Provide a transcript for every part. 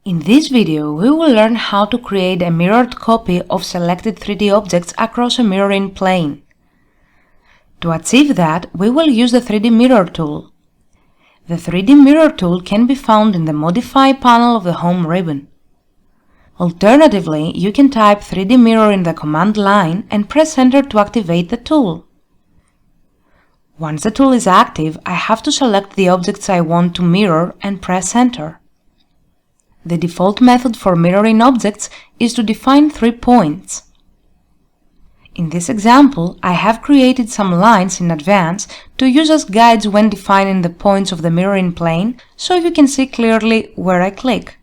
In this video, we will learn how to create a mirrored copy of selected 3D objects across a mirroring plane. To achieve that, we will use the 3D Mirror tool. The 3D Mirror tool can be found in the Modify panel of the Home ribbon. Alternatively, you can type 3D Mirror in the command line and press Enter to activate the tool. Once the tool is active, I have to select the objects I want to mirror and press Enter. The default method for mirroring objects is to define 3 points. In this example, I have created some lines in advance to use as guides when defining the points of the mirroring plane, so you can see clearly where I click.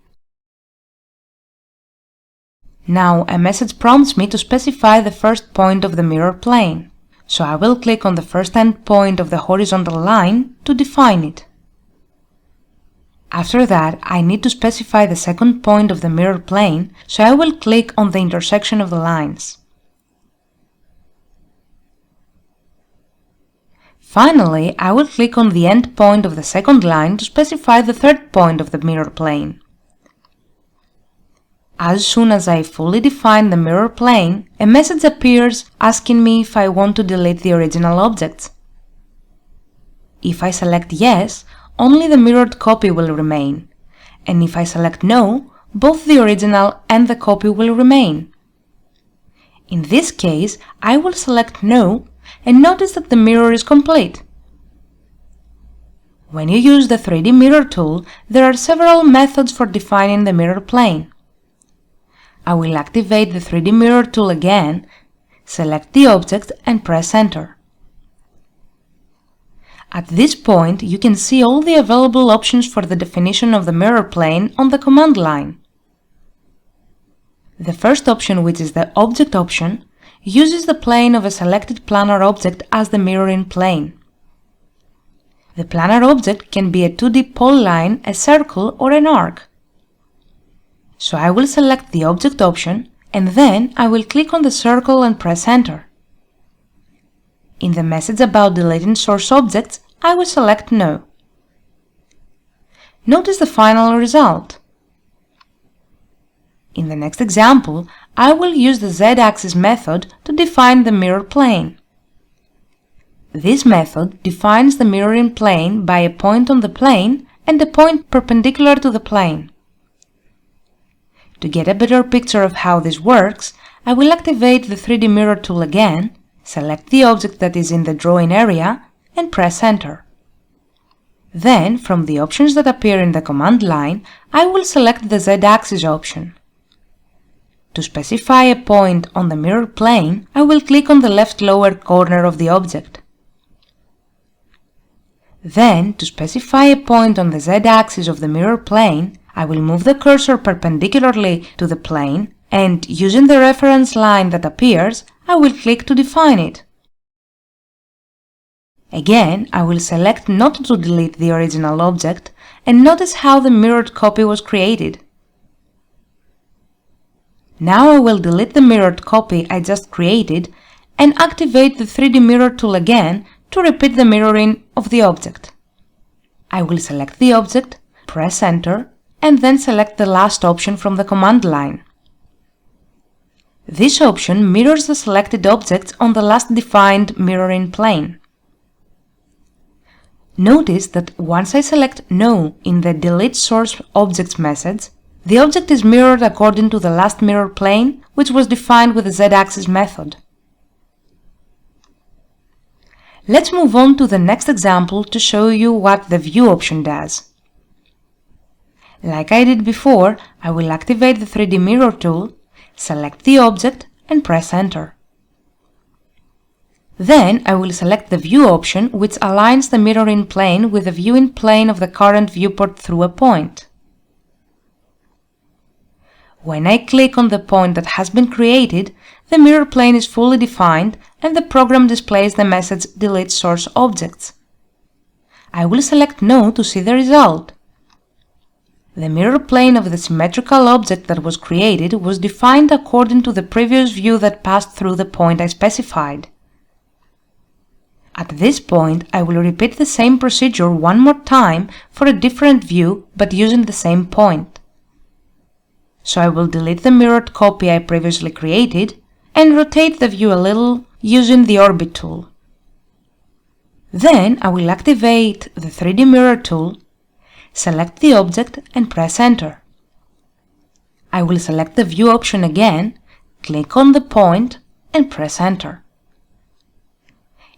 Now a message prompts me to specify the first point of the mirror plane, so I will click on the first endpoint of the horizontal line to define it. After that, I need to specify the second point of the mirror plane, so I will click on the intersection of the lines. Finally, I will click on the end point of the second line to specify the third point of the mirror plane. As soon as I fully define the mirror plane, a message appears asking me if I want to delete the original objects. If I select yes, only the mirrored copy will remain, and if I select no, both the original and the copy will remain. In this case, I will select no, and notice that the mirror is complete. When you use the 3D Mirror tool, there are several methods for defining the mirror plane. I will activate the 3D Mirror tool again, select the object and press Enter. At this point, you can see all the available options for the definition of the mirror plane on the command line. The first option, which is the Object option, uses the plane of a selected planar object as the mirroring plane. The planar object can be a 2D polyline, a circle, or an arc. So I will select the Object option, and then I will click on the circle and press Enter. In the message about deleting source objects, I will select No. Notice the final result. In the next example, I will use the Z-axis method to define the mirror plane. This method defines the mirroring plane by a point on the plane and a point perpendicular to the plane. To get a better picture of how this works, I will activate the 3D Mirror tool again, select the object that is in the drawing area, and press Enter. Then, from the options that appear in the command line, I will select the Z-axis option. To specify a point on the mirror plane, I will click on the left lower corner of the object. Then, to specify a point on the Z-axis of the mirror plane, I will move the cursor perpendicularly to the plane, and using the reference line that appears, I will click to define it. Again, I will select not to delete the original object, and notice how the mirrored copy was created. Now I will delete the mirrored copy I just created and activate the 3D Mirror tool again to repeat the mirroring of the object. I will select the object, press Enter, and then select the last option from the command line. This option mirrors the selected objects on the last defined mirroring plane. Notice that once I select No in the Delete Source Objects message, the object is mirrored according to the last mirror plane, which was defined with the Z-axis method. Let's move on to the next example to show you what the View option does. Like I did before, I will activate the 3D Mirror tool, select the object, and press Enter. Then I will select the View option, which aligns the mirroring plane with the viewing plane of the current viewport through a point. When I click on the point that has been created, the mirror plane is fully defined and the program displays the message Delete Source Objects. I will select No to see the result. The mirror plane of the symmetrical object that was created was defined according to the previous view that passed through the point I specified. At this point, I will repeat the same procedure one more time for a different view but using the same point. So I will delete the mirrored copy I previously created and rotate the view a little using the Orbit tool. Then I will activate the 3D Mirror tool, select the object and press Enter. I will select the View option again, click on the point and press Enter.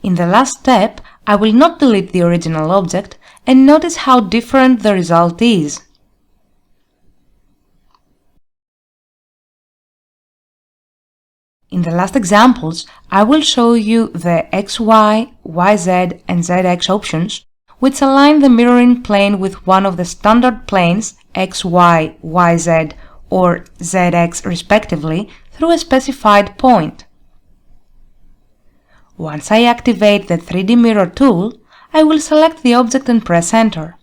In the last step, I will not delete the original object and notice how different the result is. In the last examples, I will show you the XY, YZ and ZX options, which align the mirroring plane with one of the standard planes XY, YZ or ZX respectively through a specified point. Once I activate the 3D Mirror tool, I will select the object and press Enter.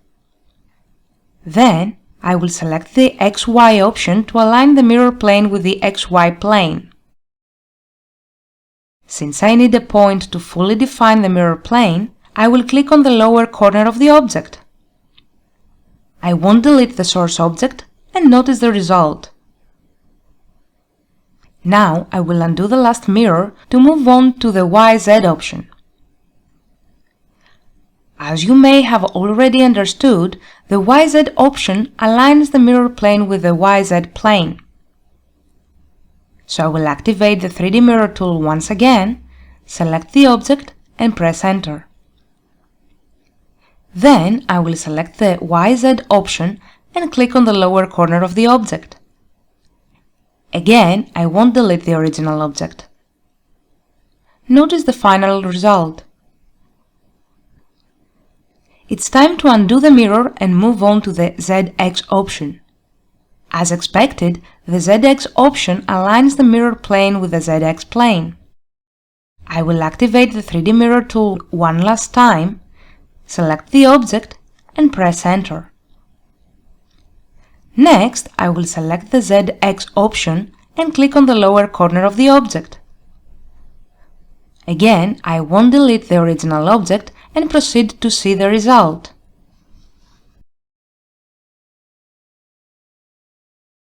Then, I will select the XY option to align the mirror plane with the XY plane. Since I need a point to fully define the mirror plane, I will click on the lower corner of the object. I won't delete the source object and notice the result. Now I will undo the last mirror to move on to the YZ option. As you may have already understood, the YZ option aligns the mirror plane with the YZ plane. So I will activate the 3D Mirror tool once again, select the object and press Enter. Then I will select the YZ option and click on the lower corner of the object. Again, I won't delete the original object. Notice the final result. It's time to undo the mirror and move on to the ZX option. As expected, the ZX option aligns the mirror plane with the ZX plane. I will activate the 3D Mirror tool one last time, select the object and press Enter. Next, I will select the ZX option and click on the lower corner of the object. Again, I won't delete the original object and proceed to see the result.